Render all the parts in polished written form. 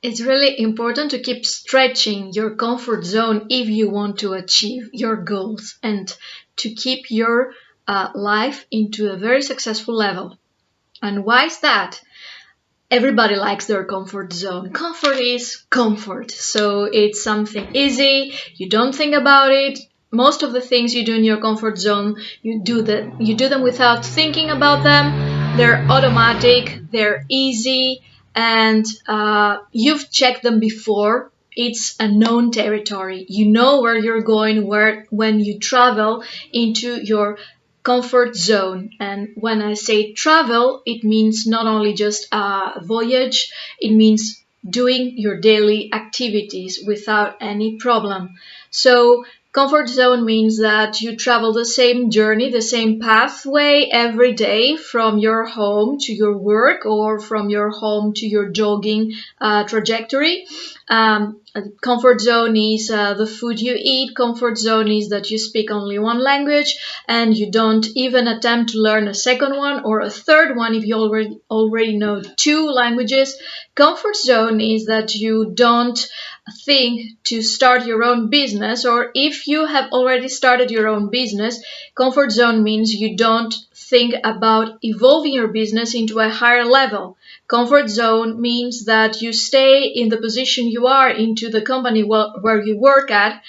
It's really important to keep stretching your comfort zone if you want to achieve your goals and to keep your life into a very successful level. And why is that? Everybody likes their comfort zone. Comfort is comfort. So it's something easy. You don't think about it. Most of the things you do in your comfort zone, you do them without thinking about them. They're automatic, they're easy, and you've checked them before. It's a known territory. You know where you're going when you travel into your comfort zone. And when I say travel, it means not only just a voyage, it means doing your daily activities without any problem. So comfort zone means that you travel the same journey, the same pathway every day from your home to your work or from your home to your jogging trajectory. Comfort zone is the food you eat. Comfort zone is that you speak only one language and you don't even attempt to learn a second one or a third one if you already know two languages. Comfort zone is that you don't think to start your own business, or if you have already started your own business, comfort zone means you don't think about evolving your business into a higher level. Comfort zone means that you stay in the position you are into the company where you work at,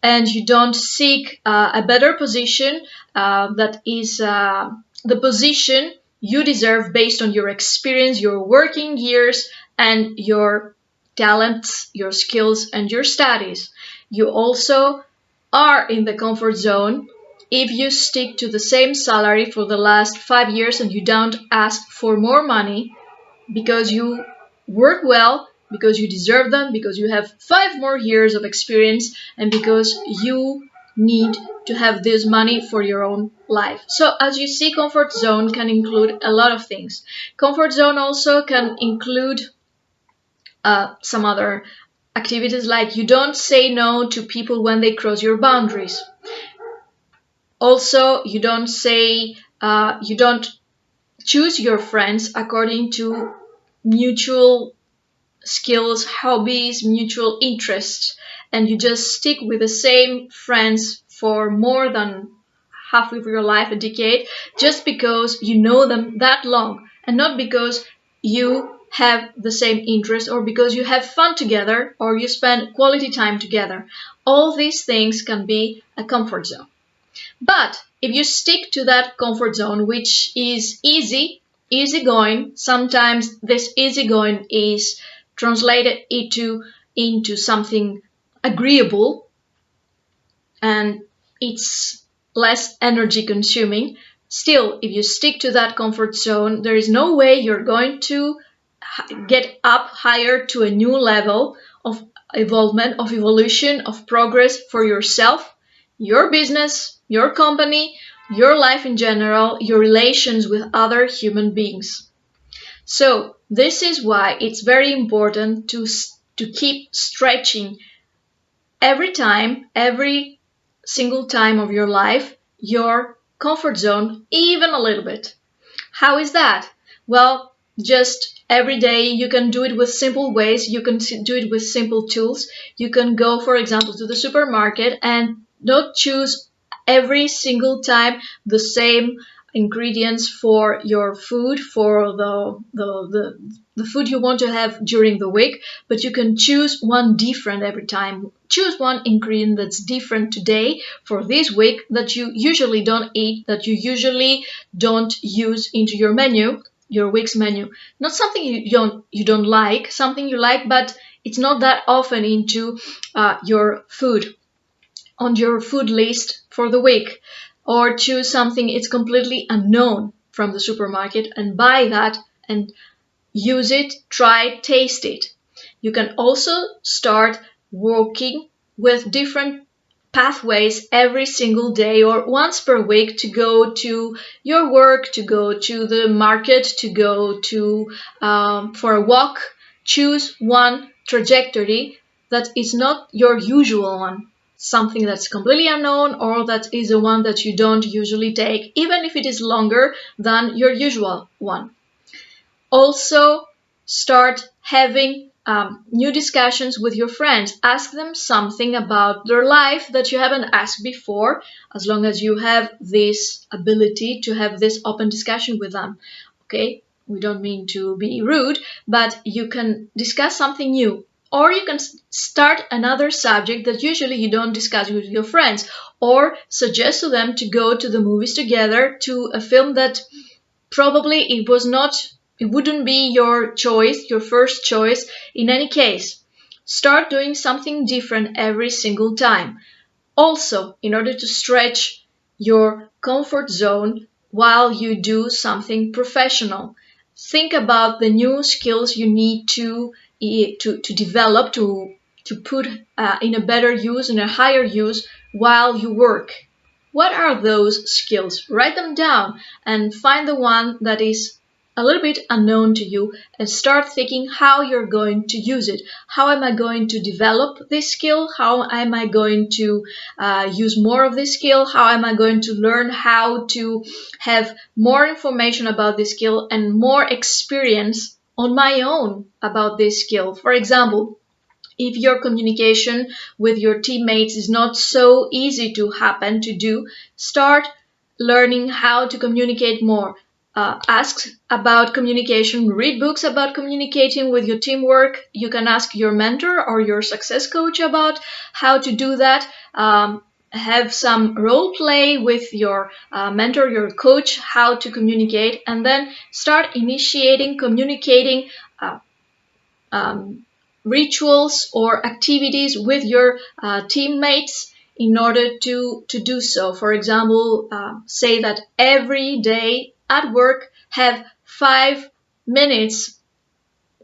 and you don't seek a better position that is the position you deserve based on your experience, your working years, and your talents, your skills, and your studies. You also are in the comfort zone if you stick to the same salary for the last 5 years and you don't ask for more money because you work well, because you deserve them, because you have 5 more years of experience, and because you need to have this money for your own life. So as you see, comfort zone can include a lot of things. Comfort zone also can include some other activities, like you don't say no to people when they cross your boundaries. Also, you don't choose your friends according to mutual skills, hobbies, mutual interests, and you just stick with the same friends for more than half of your life, a decade, just because you know them that long, and not because you have the same interest or because you have fun together or you spend quality time together. All these things can be a comfort zone. But if you stick to that comfort zone, which is easygoing, sometimes this easygoing is translated into something agreeable, and it's less energy consuming. Still, if you stick to that comfort zone, there is no way you're going to get up higher to a new level of evolvement, of evolution, of progress for yourself, your business, your company, your life in general, your relations with other human beings. So this is why it's very important to keep stretching every single time of your life, your comfort zone, even a little bit. How is that? Well, just every day you can do it with simple ways. You can do it with simple tools. You can go, for example, to the supermarket and not choose every single time the same ingredients for your food, for the food you want to have during the week, but you can choose one different every time. Choose one ingredient that's different today for this week that you usually don't eat, that you usually don't use into your menu, your week's menu. Not something you don't like, something you like, but it's not that often into your food, on your food list for the week. Or choose something it's completely unknown from the supermarket and buy that and use it, try, taste it. You can also start working with different pathways every single day or once per week to go to your work, to go to the market, to go to for a walk. Choose one trajectory that is not your usual one, something that's completely unknown, or that is the one that you don't usually take, even if it is longer than your usual one. Also, start having new discussions with your friends. Ask them something about their life that you haven't asked before, as long as you have this ability to have this open discussion with them. Okay, we don't mean to be rude, but you can discuss something new. Or you can start another subject that usually you don't discuss with your friends, or suggest to them to go to the movies together, to a film that probably it wouldn't be your choice, your first choice in any case. Start doing something different every single time. Also, in order to stretch your comfort zone while you do something professional, think about the new skills you need to develop, to put in a better use, in a higher use while you work. What are those skills? Write them down and find the one that is a little bit unknown to you and start thinking how you're going to use it. How am I going to develop this skill? How am I going to use more of this skill? How am I going to learn how to have more information about this skill and more experience on my own about this skill? For example, if your communication with your teammates is not so easy to happen to do, start learning how to communicate more. Ask about communication, read books about communicating with your teamwork. You can ask your mentor or your success coach about how to do that. Have some role play with your mentor, your coach, how to communicate, and then start initiating, communicating rituals or activities with your teammates in order to do so. For example, say that every day at work have 5 minutes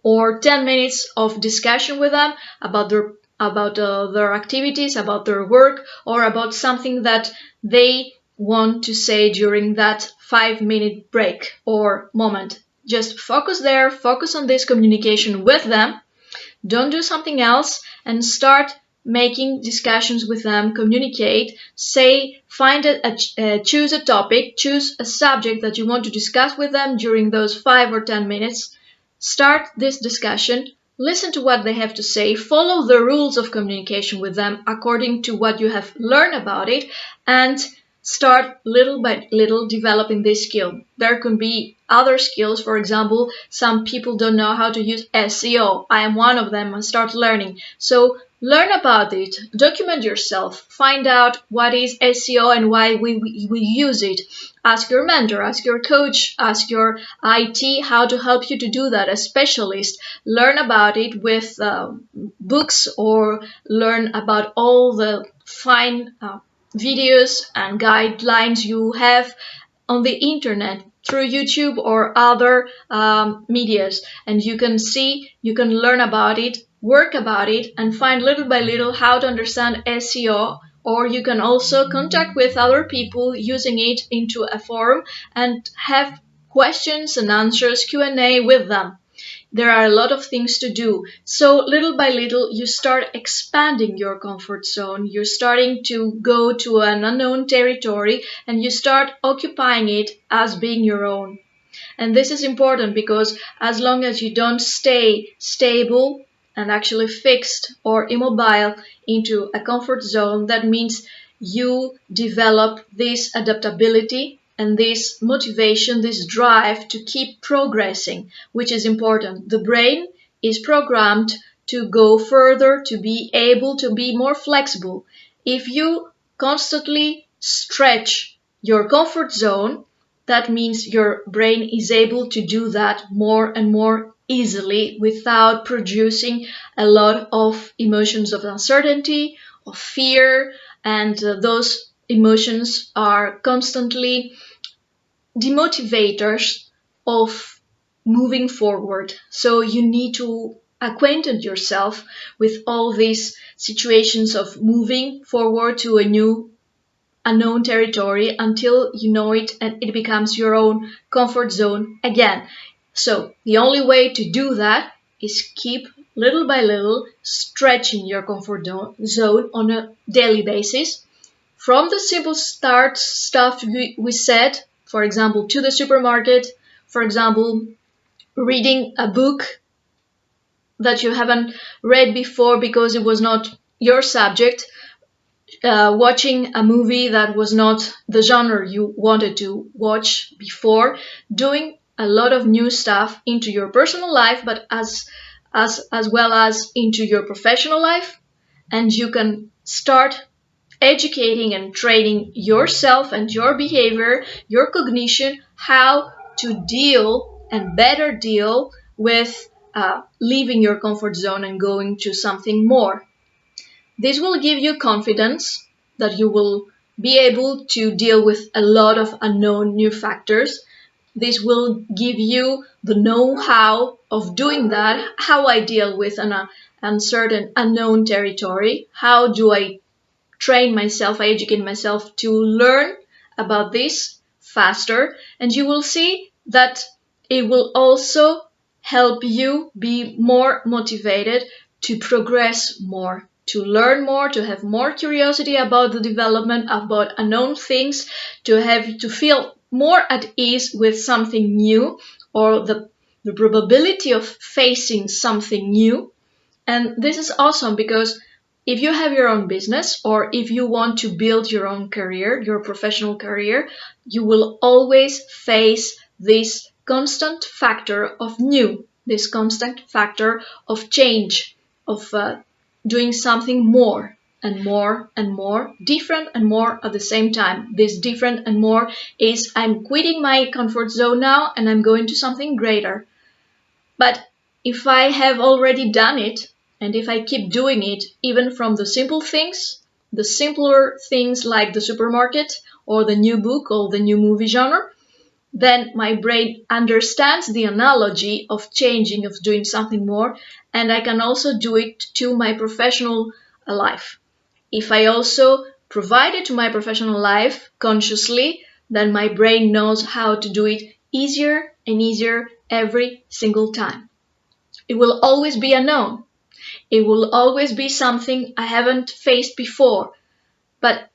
or 10 minutes of discussion with them about their activities, about their work, or about something that they want to say during that 5 minute break or moment. Just focus there, focus on this communication with them. Don't do something else and start making discussions with them, communicate, say, choose a topic, choose a subject that you want to discuss with them during those 5 or 10 minutes. Start this discussion, listen to what they have to say, follow the rules of communication with them according to what you have learned about it, and start little by little developing this skill. There could be other skills. For example, some people don't know how to use SEO. I am one of them, and start learning. So learn about it, document yourself, find out what is SEO and why we use it. Ask your mentor, ask your coach, ask your IT how to help you to do that, a specialist. Learn about it with books, or learn about all the fine videos and guidelines you have on the internet through YouTube or other medias, and you can learn about it, work about it, and find little by little how to understand SEO. Or you can also contact with other people using it into a forum and have questions and answers, Q&A with them. There are a lot of things to do. So little by little, you start expanding your comfort zone. You're starting to go to an unknown territory and you start occupying it as being your own. And this is important because as long as you don't stay stable and actually fixed or immobile into a comfort zone, that means you develop this adaptability and this motivation, this drive to keep progressing, which is important. The brain is programmed to go further, to be able to be more flexible. If you constantly stretch your comfort zone, that means your brain is able to do that more and more easily without producing a lot of emotions of uncertainty, of fear, and those emotions are constantly demotivators of moving forward. So you need to acquaint yourself with all these situations of moving forward to a new unknown territory until you know it and it becomes your own comfort zone again. So the only way to do that is keep little by little stretching your comfort zone on a daily basis. From the simple start stuff we said, for example, to the supermarket, for example, reading a book that you haven't read before because it was not your subject, watching a movie that was not the genre you wanted to watch before, doing a lot of new stuff into your personal life, but as well as into your professional life. And you can start educating and training yourself and your behavior, your cognition, how to deal and better deal with leaving your comfort zone and going to something more. This will give you confidence that you will be able to deal with a lot of unknown new factors. This will give you the know-how of doing that, how I deal with an uncertain, unknown territory, how do I train myself, I educate myself to learn about this faster, and you will see that it will also help you be more motivated to progress more, to learn more, to have more curiosity about the development, about unknown things, to feel more at ease with something new, or the probability of facing something new. And this is awesome because if you have your own business or if you want to build your own career, your professional career, you will always face this constant factor of new, this constant factor of change, of doing something more and more and more, different and more at the same time. This different and more is I'm quitting my comfort zone now and I'm going to something greater. But if I have already done it, and if I keep doing it, even from the simple things, the simpler things like the supermarket or the new book or the new movie genre, then my brain understands the analogy of changing, of doing something more, and I can also do it to my professional life. If I also provide it to my professional life consciously, then my brain knows how to do it easier and easier every single time. It will always be unknown. It will always be something I haven't faced before. But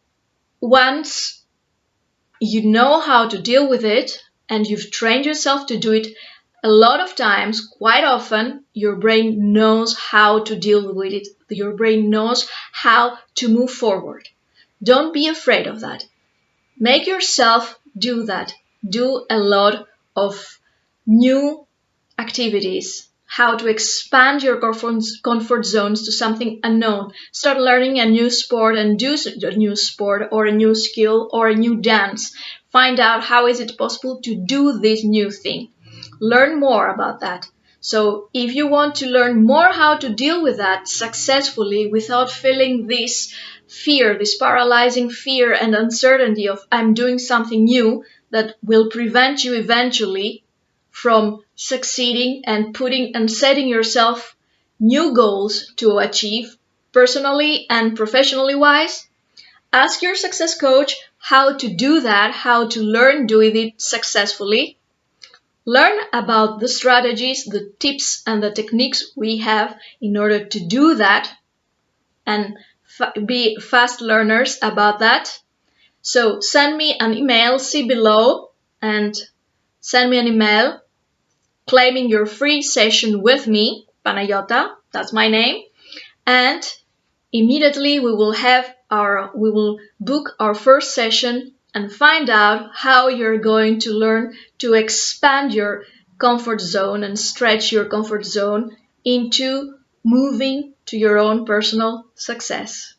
once you know how to deal with it and you've trained yourself to do it a lot of times, quite often, your brain knows how to deal with it. Your brain knows how to move forward. Don't be afraid of that. Make yourself do that. Do a lot of new activities, how to expand your comfort zones to something unknown. Start learning a new sport and do a new sport or a new skill or a new dance. Find out how is it possible to do this new thing. Learn more about that. So if you want to learn more how to deal with that successfully without feeling this fear, this paralyzing fear and uncertainty of I'm doing something new that will prevent you eventually from succeeding and putting and setting yourself new goals to achieve personally and professionally wise, ask your success coach how to do that, how to learn doing it successfully. Learn about the strategies, the tips and the techniques we have in order to do that and be fast learners about that. So send me an email, see below, and send me an email claiming your free session with me, Panagiota, that's my name, and immediately we will book our first session and find out how you're going to learn to expand your comfort zone and stretch your comfort zone into moving to your own personal success.